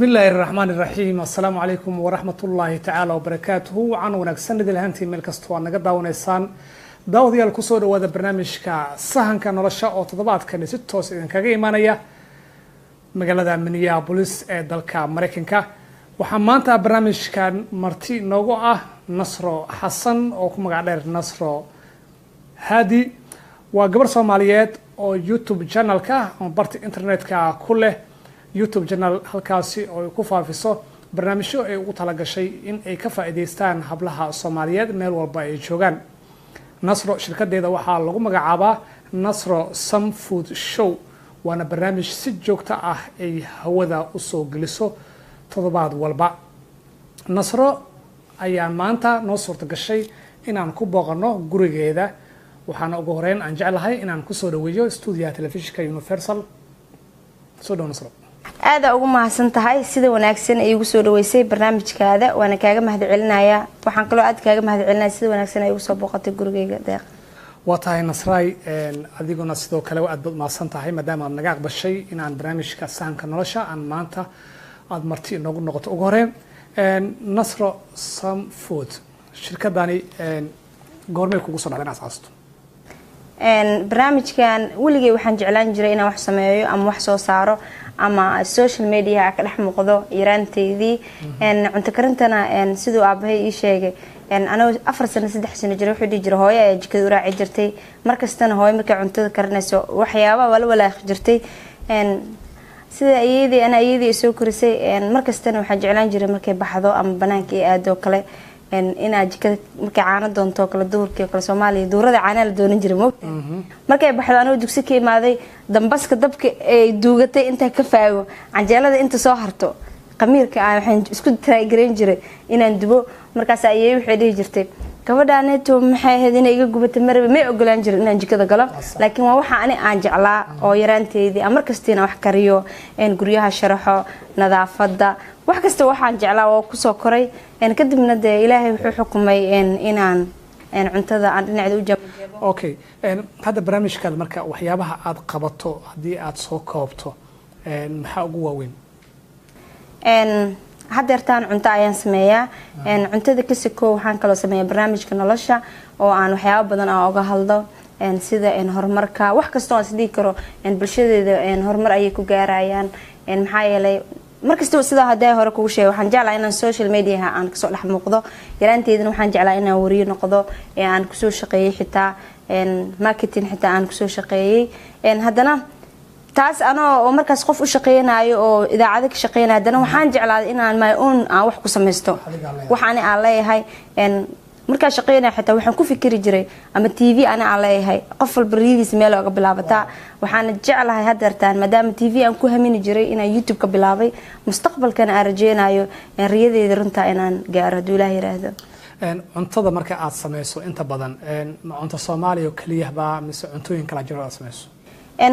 الله الرحمن الرحيم السلام عليكم ورحمة الله تعالى وبركاته وعن ونكسن ذي الهنتي ملك استوى نقدر ونيسان داودي الكسور وهذا برنامج كسهن كان رشاء أو تضبط كان ستوس إذا كجي مانيا مجلة منيا بوليس دالك أمريكا وحمانتا برنامج كان مرتي نوعه نصر حسن أو كم قادر نصر هادي وقبر صوماليات أو يوتيوب channel كا أو برت إنترنت كله يوتيوب channel halkaasi oo ku faafiso barnaamijyo ay ugu tala gashay in ay ka faa'iideystaan hablaha Soomaaliyeed meel walba ay joogaan. Nasro shirkadeeda waxaa lagu magacaabaa Nasro Some Food Show waana barnaamij si joogto ah ay hawada u soo geliso toddobaad walba. Nasro ayaa maanta noo suurta gashay inaan ku booqano gurigeeda waxaana ugu horeyn aan jeclahay inaan ku soo dhaweeyo studio telefishinka Universal soo dhaw Nasro. aada ugu mahadsan tahay sida wanaagsan ay ugu soo dhaweysay barnaamijkaada waana kaaga mahadcelinayaa waxaan kaloo aad kaaga mahadcelinayaa sida wanaagsan ay ugu soo booqatay gurigeyga deeq waa tahay Nasray adiguna sidoo kale aad bad maasan tahay maadaama aad naga aqbashay inaan barnaamijka sahanka nolosha aan maanta aad marti inoogu noqoto ugu horeen Nasro Some Food shirkadani goormay kugu soo dhacday asaasto barnaamijkan weligay waxaan jeclaan jiray inaan wax sameeyo ama wax soo saaro ama social media ka dhex muuqdo yaraanteedii cunto karintana sidoo aabahay ii sheegay anoo 4 sano 3 sano jira wuxuu dhigi jiray hooyo ay jikada u raaci jirtay markastana hooyo markay cuntada karinayso waxyaabo wala walaaq jirtay sida ayadii soo korisay markastana waxaan jeclaan jiray markay baxdo ama banaanka ay aado kale ina jikada markay caano doonto kala duurkii kala Soomaaliya duurada caana la doonan jiray markay baxdo anoo dugsi ka imaaday dambaska dabka ay duugatay inta ka faago canjeelada inta soo harto qamiirka aan waxaan isku try gareyn jiray inaan dubo markaas ayay waxay dhihi jirtay gabadhaaneeto maxay ahayd inay iga gubatay marba ma ogolaan jirin inaan jikada galo laakiin waa waxa aan jeclaa oo yaraanteedii aan markastina wax kariyo guryaha sharaxo nadaafada wax kasta waxaan jeclaa oo ku soo koray kadibna de Ilaahay wuxuu xukumay inaan cuntada aan dhinaceeda u jabo okay hada barnaamijka marka waxyaabaha aad qabato hadii aad soo koobto maxaa ugu waaweyn hadeertaan cunto ayaan sameeyaa cuntada kasoo waxaan kala sameeyaa barnaamijka nolosha oo aan waxyaabo badan aan uga hadlo sida horumarka wax kasta oo sidii karo bulshadeeda horumar ay ku gaarayaan maxaa yeelay markasta sida haday hore kugu sheegay waxaan jeclaa inaan social media aan kasoo dhex muuqdo yaraanteedina waxaan jeclaa inaan wariyo noqdo aan ku soo shaqeeyay xitaa marketing xitaa aan ku soo shaqeeyay hadana taas anoo markaas qof u shaqeeynayo oo idaacada ka shaqeynaa hadana waxaan jeclaaday inaan my own aan wax ku sameysto waxaan aan leeyahay marka shaqeynaa xitaa waxaan ku fikiri jiray ama TV aan leeyahay qof walba riidis meel uga bilaabata waxaan jeclahay hadeertaan maadaama TV aan ku hamini jiray inaan YouTube ka bilaabay mustaqbalkana aan rajeynayo riyadeeda runta inaan gaaro Ilaahay yiraahdo cuntada marka aad sameyso inta badan ma cunto Soomaaliya kaliya ba mise cuntooyin kala jiro aad sameyso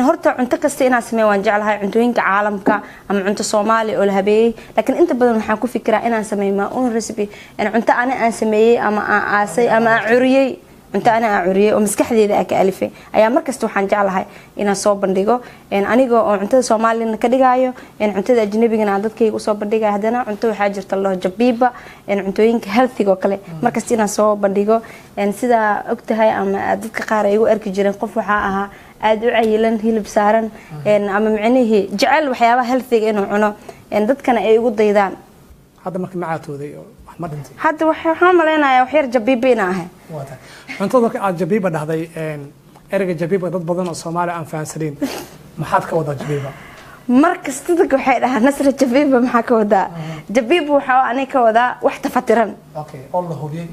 horta cunto kasta inaan sameeyo waan jeclahay cuntooyinka caalamka ama cunto Soomaali oo la habeeyay laakiin inta badan waxaan ku fikiraa inaan sameeyo ma own recipe cunto aan sameeyay ama aan aasay ama aan curiyay cunto aan curiyay oo maskaxdeeda ka alifay ayaa markasta waxaan jeclahay inaan soo bandhigo aniga oo cuntada Soomaaliyeed ka dhigayo cuntada ajnabiga aan dadkayga u soo bandhigayo hadana cunto waxa jirta loo jabiba cuntooyinka healthy oo kale markasta inaan soo bandhigo sida ogtahay ama dadka qaar ay ugu arki jireen qof waxa ahaa aad u cayilan hilib saaran ama macnaheedu jecel waxyaabaha healthy inuu cuno dadkana ay ugu daydaan hadda markii macaatooday wax ma dhintay hadda waxaan maleynayaa wax yar jabiibina ah cuntada aad jabiiba dhahday erayga jabiiba dad badan oo Soomaali aan fahansanin maxaad ka wadaa jabiiba markasta dadku waxay dhahaan Nasra jabiiba maxaa ka wadaa jabiiba waxa aan ka wadaa wax tafatiran okay Allah hubiyay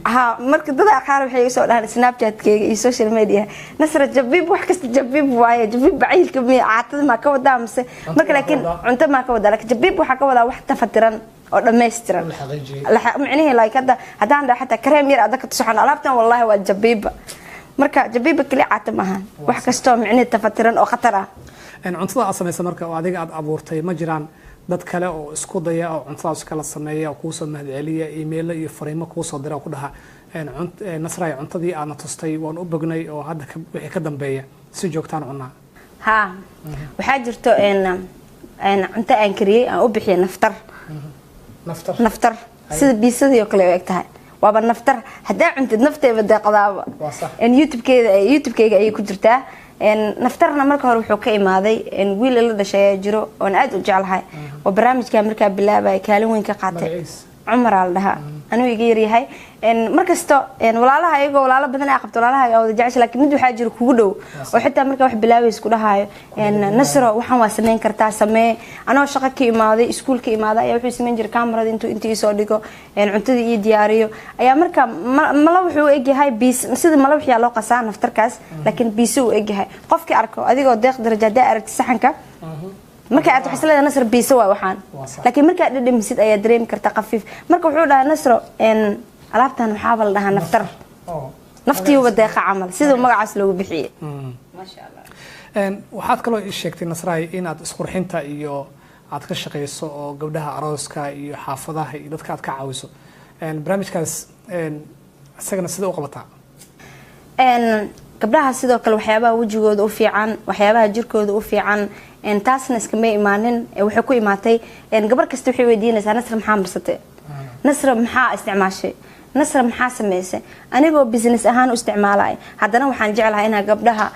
marka dadka qaar waxay soo dhahaan Snapchat-keega iyo social media Nasra jabiib wax kasta jabiib waaye jabiib baciilka caatada ma ka wadaa mise marka laakiin cunto ma ka wadaa laakiin jabiib waxa ka wadaa wax tafatiran oo dhameystiran macnaheedu like hadaan dhahay xataa kareem yar aad ka tusaxan alaabtan wallahi waa jabiib marka jabiib kali caata maahan wax kasto macnaheedu tafatiran oo khatar ah cuntada aad sameeyso marka oo adiga aad abuurtay ma jiraan dad kale oo isku daya oo cuntadaas kala sameeya oo ku soo mahadceliya email iyo fariimo ku soo dira ku dhaha Nasray cuntadii aan tustay waan u bognay oo hadda wixii ka dambeeya si joogtaan cunaa waxa jirto cunto aan kariyay aan u bixiyay naftar naftar sida biisadii oo kale u eg tahay waaba naftar hadaa cuntid nafteeba deeqdaaba youtube-keyga ayay ku jirtaa naftarna marka hore wuxuu ka imaaday wiil la dhashay ayaa jiro oon aad u jeclahay oo barnaamijka markaa bilaabay kaalin weyn ka qaatay cumar la dhahaa anuu iga yaryahay markasto walaalaha iyagoo walaalo badan ay qabto walaalaha wada jecesha laakiin mid waxaa jira kugu dhow oo xitaa markaa wax bilaabays ku dhahayo nasro waxaan waa sameyn kartaa samee anoo shaqo ka imaaday iskuul ka imaaday ayaa wuxuu sameyn jiray kamarada intuu isoo dhigo cuntadii iyo diyaariyo ayaa markaa mala wuxuu egyahay biis sida mala wixii loo qasaa naftarkaas laakiin biis uu egyahay qofkii arko adigoo deeq daraja hadaa aragti saxanka marka aad xisleeda nasr biisa waa waxaan laakiin marka aad dhadhamisid ayaa dareemi kartaa qafiif marka wuxuu dhahay nasro alaabtan waxaa la dhahaa naftar naftii uba deeqa camal sidoo magacaas loogu bixiyay masha Allah waxaad kaloo ii sheegtay nasraay in aad isqurxinta iyo aad ka shaqeyso oo gabdhaha arooska iyo xaafadaha iyo dadka aad ka caawiso barnaamijkaas isagana sida u qabataa gabdhaha sidoo kale waxyaabaha wajigooda u fiican waxyaabaha jirkooda u fiican taasna iskama imaanin waxay ku imaatay gabar kasta waxay weydiinaysaa nasra maxaa marsatay nasra maxaa isticmaashay nasra maxaa sameysay anigoo business ahaan u isticmaalay haddana waxaan jeclahay inaa gabdhaha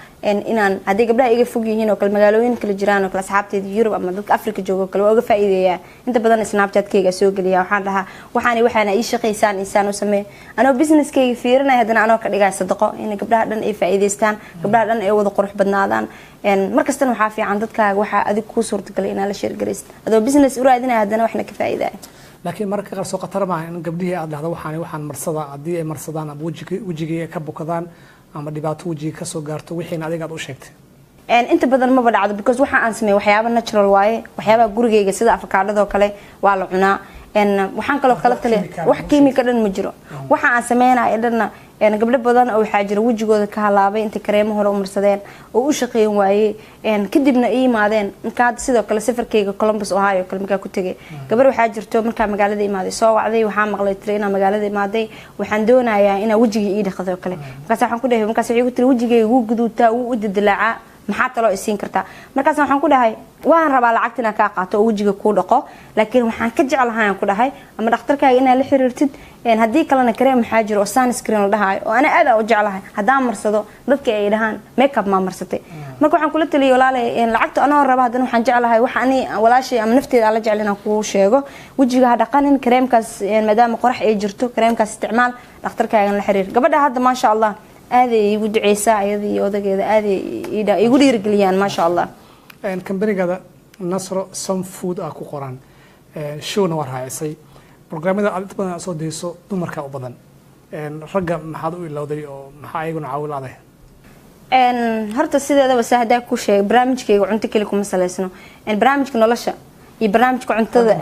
inaan haddii gabdhaha iga fog yihiin oo kale magaalooyin kala jiraan oo kale asxaabteeda Yurub ama dadka Afrika jooga oo kale waa uga faa'iideeyaa inta badan Snapchat-kayga soo geliya waxaan dhahaa waxaana ii shaqeysaan insaan u sameey anoo business-kayga fiirinay haddana anoo ka dhigay sadaqo in gabdhaha dhan ay faa'iideystaan gabdhaha dhan ay wada qurux badnaadaan markastana waxaa fiican dadkaaga waxa adig ku suurtagalay inaad la share gareysid adoo business u raadinay haddana waxna ka faa'iidaay laakiin marka qaar soo qatar ma in gabdhihii aad dhahdo waxaan marsada hadii ay marsadaan ama wajiga ka bukadaan ama dhibaato wajiga ka soo gaarto wixii adiga aad u sheegtay inta badan ma badacdo because waxa aan sameeyay waxyaabo natural waaye waxyaabo gurigeyga sida avocado kale waa la cunaa waxaan kala tale wax kiimika dhan ma jiro waxa aan sameeyay dhanna gabdho badan oo waxa jira wajigooda ka halaabay inta kareemo hore u marsadeen oo u shaqeyn waayay kadibna ay imaadeen marka sidoo kale safarkeyga Columbus Ohio kale markaa ku tagay gabar waxa jirto markaa magaalada imaaday soo wacday waxaan maqlay tirina magaalada imaaday waxaan doonayaa inaan wajiga ii dhaqdo kale markaas waxaan ku dhahay markaas waxay ku tiri wajigeyga uu guduutaa uu u didilaaca maxaa talo isiin kartaa markaas waxaan ku dhahay waan rabaa lacagtina ka qaato oo wajiga ku dhaqo laakiin waxaan ka jecelahay ku dhahay ama dhakhtarkaaga inaad la xiriirtid haddii kalena kareem maxaa jiro oo sunscreen la dhahayo oo ana aad u jecelahay haddaan marsado dadka ay dhahaan makeup ma marsatay marka waxaan kula taliyay walaalay lacagta anoo raba haddana waxaan jecelahay wax ani walaashay ama nafteeda la jecel inaan ku sheego wajiga ha dhaqanin kareemkaas maadaama qorax ay jirto kareemkaas isticmaal dhakhtarkaaga la xiriir gabadha hadda ma sha Allah aaday igu duceysaa ayadii odageeda aaday igu dhiirigeliyaan ma sha Allah kambanigada Nasro some food ku qoran showna war raacisay barnaamijyada aad badan soo deyso dumarka u badan ragga maxaad u ilowday oo maxaa ayaguna caawilaaday horta sideedaba saahadaa ku sheeg barnaamijkayga cunto kali kuma saleysno barnaamijka nolosha iyo barnaamijka cuntada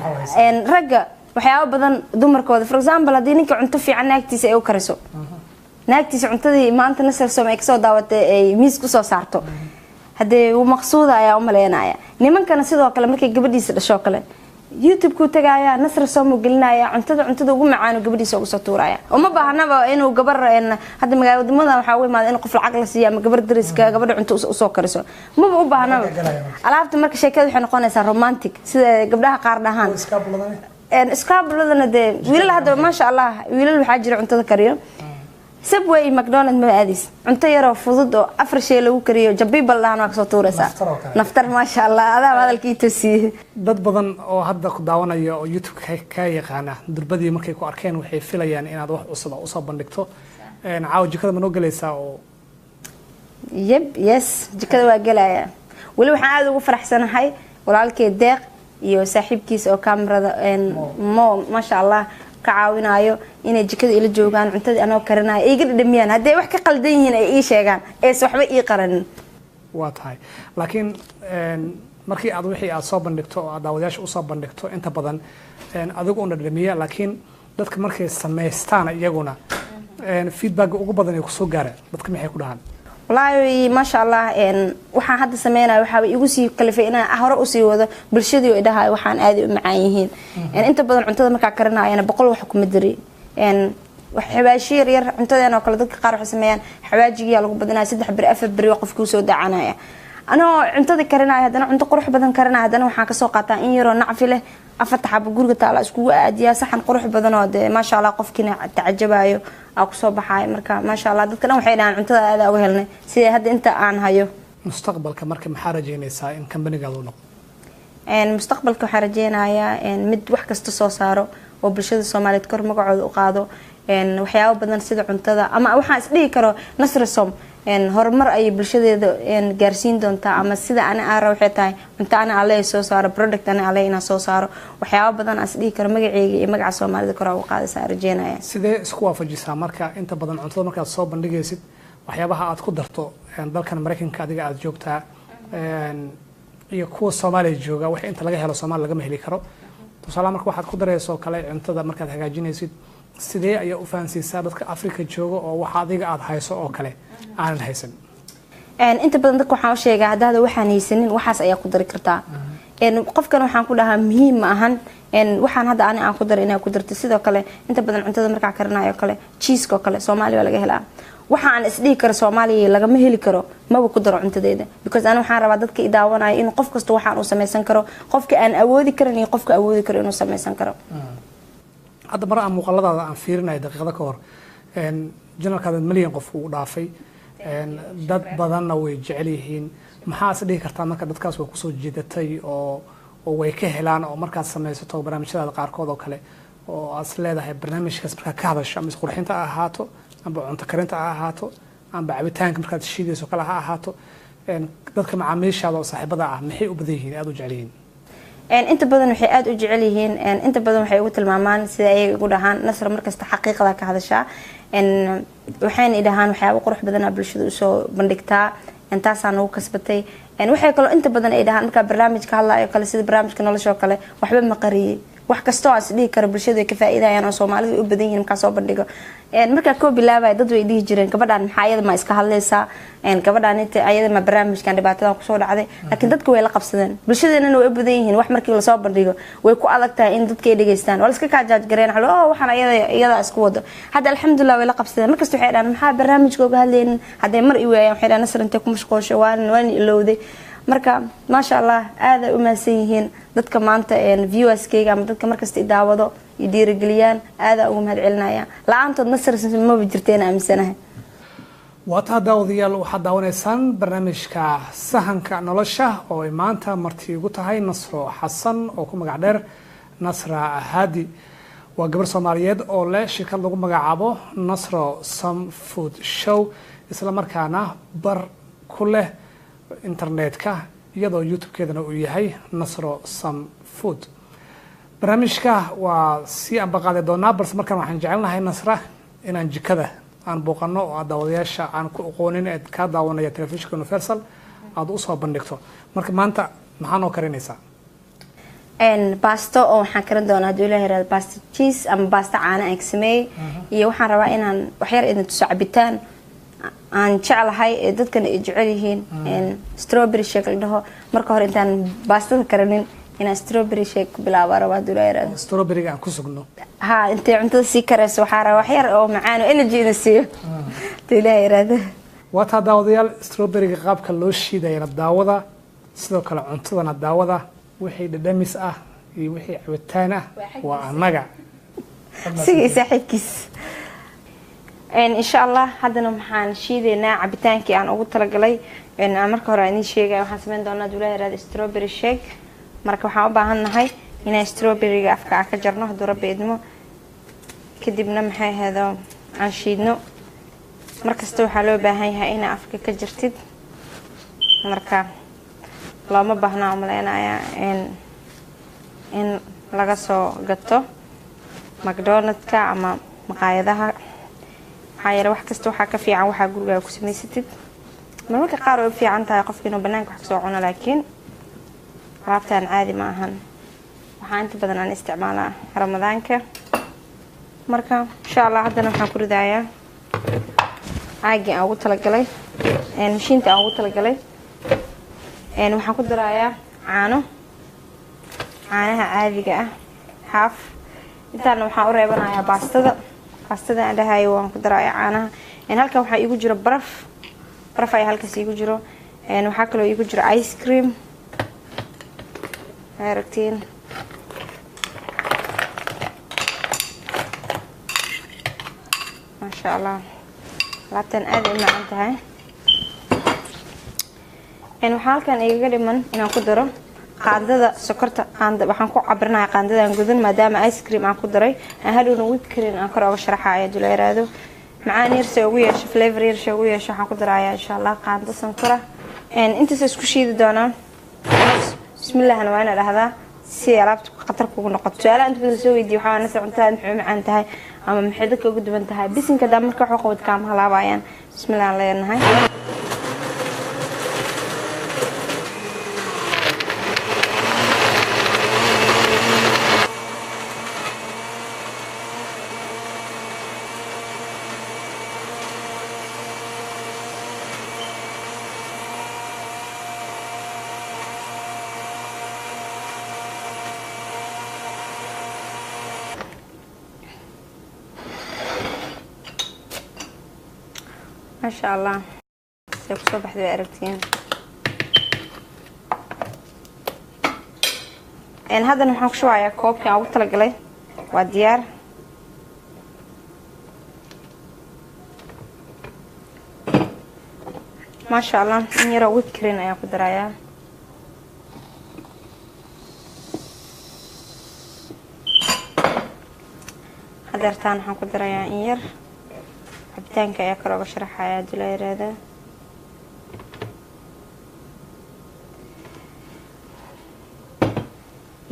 ragga waxyaabo badan dumarkooda for example haddii ninka cunto fiican naagtiisa ay u kariso naagtiisa cuntadii maanta nasar soom ay kasoo daawatay ay miis ku soo saarto haddee uu maqsuuda ayaa u maleynaya nimankana sidoo kale markay gabadhiisa dhasho kale YouTube ku tagaaya nasr soom u gelinaya cuntada ugu macaan gabadhiisa ugu soo tuuraya uma baahnaba inuu gabar hadda magaalada waxa uu imaado in qof lacag la siiyo ama gabar dariska gabadha cunto u soo kariso ma u baahnaba alaabta marka sheekadu waxay noqonaysaa romantic sida gabdhaha qaar dhahaan iskaabladana de wiilal hadda ma sha Allah wiilal waxa jira cuntada kariyo Subway McDonald's ma aadis cunto yar oo fudud oo afar shay lagu kariyo jabbiibal lahan waa soo tuuraysa naftar ma sha Allah adaa hadalkii toosiyay dad badan oo hadda ku daawanaya oo YouTube ka yaqaana durbadii markay ku arkeen waxay filayaan inaad wax cusub u soo bandhigto caaw jikada ma noo galaysaa oo yes jikada waa galaya wali waxaan aad ugu faraxsanahay walaalkay deeq iyo saaxiibkiisa oo kamarada ma sha Allah ka caawinayo inay jikada ila joogaan cuntada anoo karinayo iga dhadhamiyaan haddii wax ka qaldan yihiin ay ii sheegaan ee waxba ii qaranin waa tahay laakiin markii aad wixii aad soo bandhigto oo daawadayaasha u soo bandhigto inta badan adigu u dhadhamiya laakiin dadka markay sameystaan iyaguna feedback ugu badan ay ku soo gaaraan dadka maxay ku dhahaan والله ما شاء الله waxaan hadda sameeyay waxa igu sii kalifay inaan hore u sii wado bulshadii oo dhahay waxaan aad u macaan yihiin inta badan cuntada marka karinayana boqol wax kuma diri wax xabaashiir yar cuntadeena oo kala dadka qaar wax sameeyaan xawaajiga lagu badinaa 3 bir 4 bir qofku soo dacanaya anoo cuntada karinayo haddana cunto qurux badan karinayo haddana waxaan kasoo qaataa in yaroo nacfi leh afarta xabo guriga taala iskugu aadiyaa saxan qurux badan oo dee maasha allah qofkiina tacajabayo aa kusoo baxayo marka maasha allah dadka dhan waxay dhahaan cuntada aada uga helnay sidee hadda inta aan hayo mustaqbalka marka maxaa rajaynaysaa in kambanigaada u noqdo mustaqbalka waxaa rajeynayaa mid wax kasta soo saaro oo bulshada soomaaliyeed kor magacooda u qaado waxyaabo badan sida cuntada ama waxaan isdhihi karo nasrisom horumar ayay bulshadeeda gaarsiin doontaa ama sida ani aara waxay tahay cunto ani alle soo saaro product ani alle inaan soo saaro waxyaabo badan aan isdhihi karo magaceyga iyo magaca soomaalida kor ugu qaadaysaa rajeynaya sidee isku waafajisaa marka inta badan cuntada markaad soo bandhigaysid waxyaabaha aad ku darto dalkan maraykanka adiga aad joogtaa iyo kuwa soomaaliya jooga wax inta laga helo soomaaliya lagama heli karo tusaale marka waxaad ku darayso kale cuntada markaad hagaajinaysid sidee ayaa u fahansiisaa dadka afrika jooga oo waxa adiga aad hayso oo kale aanan haysan inta badan dadka waxaan u sheegaa haddaada waxaan haysanin waxaas ayaa ku dari kartaa qofkan waxaan ku dhahaa muhiim ma ahan waxaan hadda ani aan ku daray inaa ku darto sidoo kale inta badan cuntada markaa karinayo kale cheeska oo kale soomaaliya waa laga helaa waxa aan isdhihi karo soomaaliya lagama heli karo maba ku daro cuntadeeda because ani waxaan rabaa dadka i daawanaya in qof kasta waxaan uu samaysan karo qofka aan awoodi karin iyo qofka awoodi karo inuu samaysan karo hadda mar aan muuqaaladaada aan fiirinayo daqiiqada ka hor janalkaada milyan qof uu dhaafay dad badanna way jecel yihiin maxaa is dhihi kartaa marka dadkaas way kusoo jeedatay oo way ka helaan oo markaad samaysato barnaamijyadaada qaarkood oo kale oo aad is leedahay barnaamijkaas markaad ka hadasho ama isqurxinta ha ahaato amba cunto karinta ha ahaato amba cabitaanka markaad shiidayso kale ha ahaato dadka macaamiishaada oo saaxiibada ah maxay u badan yihiin aada u jecel yihiin inta badan waxay aada u jecel yihiin inta badan waxay ugu tilmaamaan sida ayaga ugu dhahaan nasra markasta xaqiiqda ka hadashaa waxayna idhahaan waxyaabo qurux badanaa bulshada usoo bandhigtaa intaasaa nagu kasbatay waxay kaloo inta badan ay dhahaan markaa barnaamijka hadlaayo kale sida barnaamijka nolosha oo kale waxba ma qariyey wax kastoo aan isdhihi karo bulshadu ay ka faa'iidayaan oo soomaalida u badan yihiin markaa soo bandhigo markaa koo bilaabaya dad way dhihi jireen gabadhaan maxaa iyada ma iska hadlaysaa gabadhaan inta ayada ma barnaamijkan dhibaatadan kusoo dhacday laakiin dadka way la qabsadeen bulshadeenana way u badan yihiin wax markii lasoo bandhigo way ku adag tahay in dadka ay dhegaystaan waa la iska kaajaaj gareen waxaan iyada isku wado hadda alxamdulilah way la qabsadeen markasta waxay dhahaan maxaa barnaamijka uga hadlaynin hadday mar i waayaan waxay dhahaan nasr intay ku mashquulsho waan ilowday marka maasha allah aada u mahadsan yihiin dadka maanta viewerskayga ama dadka markasta i daawado i dhiirigeliyaan aada ugu mahad celinaya la-aantood nasr maba jirteen aaminsanahay waa taa daawadayaal waxaad daawanaysaan barnaamijka sahanka nolosha oo ay maanta marti ugu tahay nasro xasan oo ku magac dheer nasra haadi waa gabar soomaaliyeed oo leh shirkad lagu magacaabo nasro some food show isla markaana bar ku leh internetka iyadoo youtube-keedana uu yahay nasro some food barnaamijka waa sii ambaqaadi doonaa balse markaan waxaan jecelnahay nasra inaan jikada aan booqano oo aad daawadayaasha aan ku aqoonin eed kaa daawanaya telefishinka universal aada usoo bandhigto marka maanta maxaa noo karinaysaa baasto oo waxaan karin doonaa hadduu ilaha yirahdo baasto cheese ama baasto caana aan ka sameeyey iyo waxaan rabaa inaan waxyar idin tuso cabitaan aan jeclahay ee dadkana ay jecel yihiin strawberry shake la dhaho marka hore intaan baastada karinin inaan strawberry shake ku bilaaba rabaa hadduu ilaha yirahdo strawberryga aan ku sugno ha intay cuntada sii karayso waxaa rabaa waxyar oo macaan oo energy ina siiyo hadduu ilaha yirahdo waa taa daawadayaal strawberryga qaabka loo shiidayana daawada sidoo kale cuntadana daawada wixii dhadhamis ah iyo wixii cabitaan ah waa annaga sigay saaxiibkiis insha allah haddana waxaan shiidaynaa cabitaankii aan ugu talagalay marka hore aan idiin sheegaya waxaan sameyn doonaa hadduu ilaha yirahdo strawberry shake marka waxaan u baahan nahay inaan strawberryga afka aan ka jarno hadduu rabbi idmo kadibna maxay ahaydo aan shiidno markasta waxaa loo baahan yahay inaa afka ka jirtid marka looma baahnaa umaleynaya in laga soo gato macdonaldka ama maqaayadaha maxaa yeele wax kasta waxaa ka fiican waxaa gurigaaga ku samaysatid marmarka qaar way u fiican tahay qofka inuu banaanka wax kasoo cuno laakiin alaabtaan caadi ma ahan waxaa inta badan aan isticmaalaa ramadaanka marka insha allah haddana waxaan ku ridayaa caagii aan ugu talagalay mashiinta aan ugu talagalay waxaan ku darayaa caanaha caadiga ah haaf intaana waxaan u reebanayaa baastada aan dhahayo waan ku darayaa caanaha halkan waxaa iigu jiro baraf ayaa halkaas iigu jiro waxaa kaloo igu jiro ice cream aragtiin maasha allah alaabtan aad ay macaan tahay waxaa halkan igaga dhiman inaan ku daro qaandada sokorta waxaan ku cabirnayaa qaandadan gudan maadaama ice cream aan ku daray aan hadhowna whipped cream aan kor oga sharaxayo dula yaraado macaan yarse ugu yeesho flavor yarse ugu yeesho waxaan ku darayaa insha allah qaando sankora intaas isku shiidi doonaa bismillahna waa ina dhahdaa si alaabta khatar kugu noqoto su'aalaha inta badan soo weydiiyo waxaa nasa cuntada maxay macaan tahay ama maxay dadka ugu duwan tahay bisinka daa marka waxu qabad kaama halaabayaan bismillah aan leenahay ما شاء الله سيكون صبح ذي أركتين هذا نحن شوية كوب كان أول طلق لي والديار ما شاء الله نيرا ويبكرين يا قدرايا هذا رتان نحن قدرايا إير cabitaanka ayaa kor oga sharaxaya hadii la yiraahdo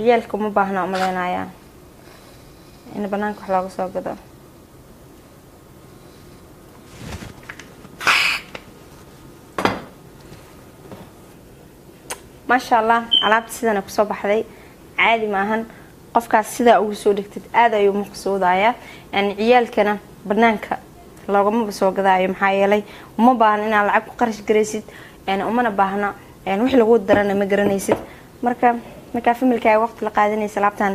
yaalka ma baahna uma leenayaa in banaanka wax looga soo gado maasha allah alaabta sidana kusoo baxday caadi maahan qofkaas sidaa ugu soo dhigtid aad ayuu maqsuudayaa ciyaalkana banaanka loogama soo gadaayo maxaa yeelay uma baahna inaad lacag ku qarash garaysid umana baahna wix lagu darana ma garanaysid marka familkaaga waqti la qaadanaysa alaabtan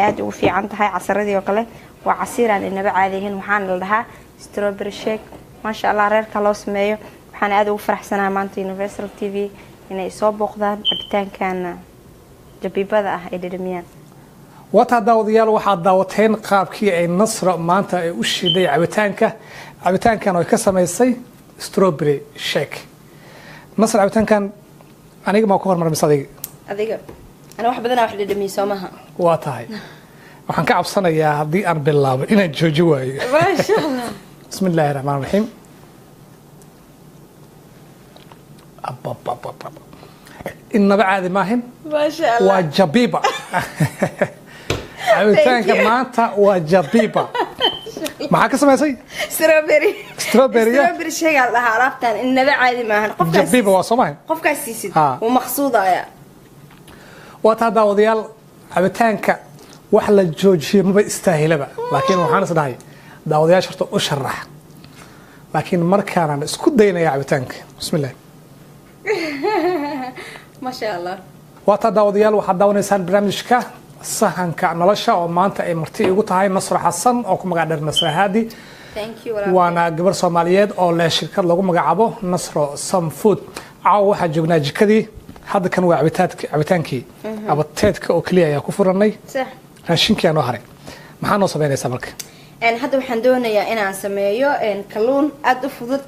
aad ugu fiican tahay casaradii oo kale waa casiiraan inaba caadihin waxaana la dhahaa strawberry shake maasha allah reerka loo sameeyo waxaan aad ugu faraxsanahay maanta Universal TV inay soo booqdaan cabitaankan jabibada ah ee dhadhamiyaan wata daawadayaal waxaad daawateen qaabkii ay Nasra maanta ay u shiiday cabitaankan oo ka sameysay strawberry shake Nasra cabitaankan aniga ma ku hormarmay adiga أنا واحد بدنا واحد دمي سامها واتاي waxaan ka cabsanayaa hadii aan bilaabo inaan joojo waayo ما شاء الله بسم الله الرحمن الرحيم إنما عادي ماهن ما شاء الله وجبيبة cabitaanka maanta waa jabiba maxaa ka sameysay strawberry shayga la alaabtan inaba caadi maahan qofkaas jabiba waa Soomaali qofkaas siisid oo maqsuudaya wata daawadayaal cabitaanka wax la joojiyo ma istaahilaba laakiin waxaan isdhahay daawadayaasha horta u sharax laakiin markaan isku daynaya cabitaanka bismillaah ma sha Allah wata daawadayaal waxa daawanaysan barnaamijka sahanka nolosha oo maanta ay marti ugu tahay Nasra Xasan oo ku magac dheer Nasra Haadi waana gabar Soomaaliyeed oo leh shirkad lagu magacaabo Nasra Some Food waxa joognaa jikadii hadda kan waa cabitaankii abateedka oo kaliya ayaa ku furanay sax raashinkii aan haray maxaa noo sameynaysaa marka hadda waxaan doonayaa inaan sameeyo kalluun aad u fudud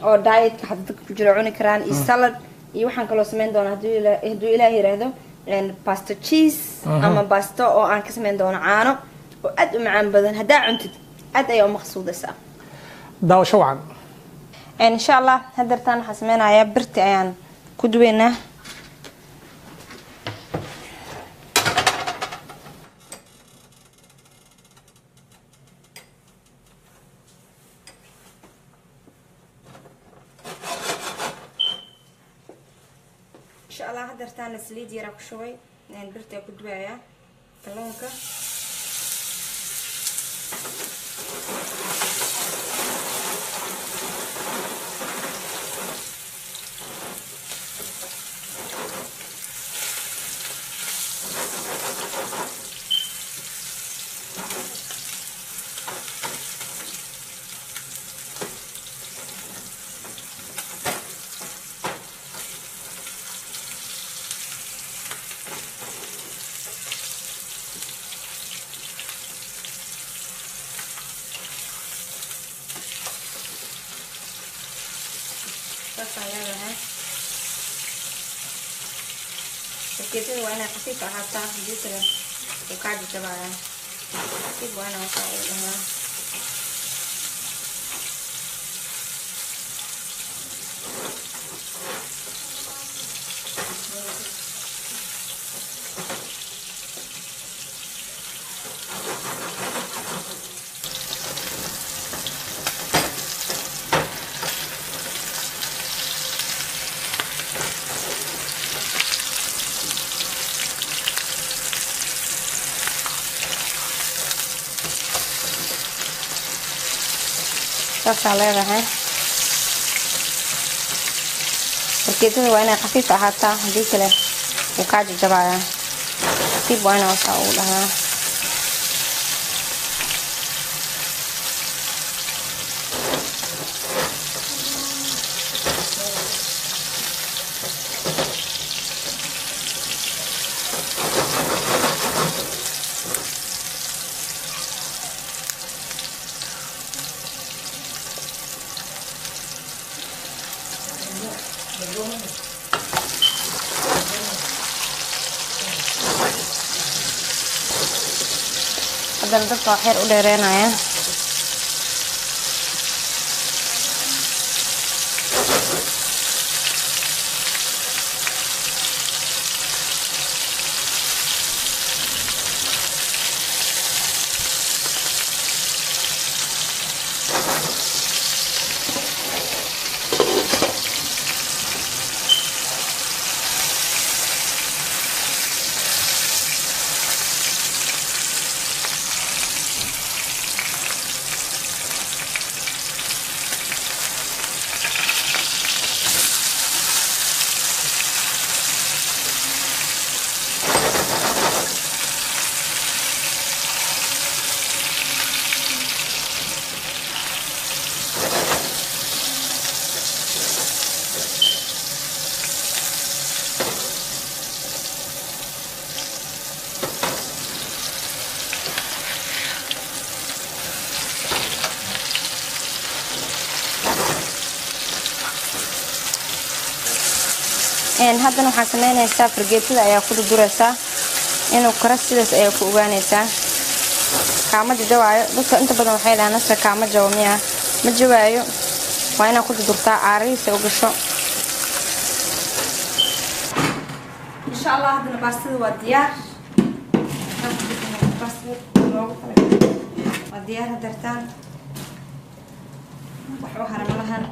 oo diet ka hadda ku jiro cuni karaan iyo salad iyo waxaan kaloo sameyn doonaa haduu Ilaahay yiraahdo pasta cheese ama pasta oo aan ka sameyn doono caano oo aad u macaan badan hadaa cuntid aad ayaa maqsuudaysaa daawasho wacan insha Allah hadartaan waxaan sameynayaa birti ayaan ku duweynaa إن شاء الله هدرتان السليد يراك شوي يعني برتي أكو دوايا كلونكا fargeetada waa inay khafiif ahaataa hadii kale uu kaa jajabaya khafiif waa inaa saa u dhahaa saasaa leedahay fargeetada waa inay khafiif ahaataa hadii kale uu kaa jajabaya khafiif waa inaa saa ugu dhahaa haddana dabka wax yar u dheereynaya haddana waxaa sameynaysaa fargeetada ayaa ku durduraysaa inuu karo sidaas ayaa ku ogaanaysaa kaama jawaayo dadka inta badan waxay dhahaan nafta kaama jawo miya ma jawaayo waa inaa ku durdurtaa caarihiisa u gasho insha Allah haddana baastada waa diyaar waa diyaar hadartaan wax u haramalahan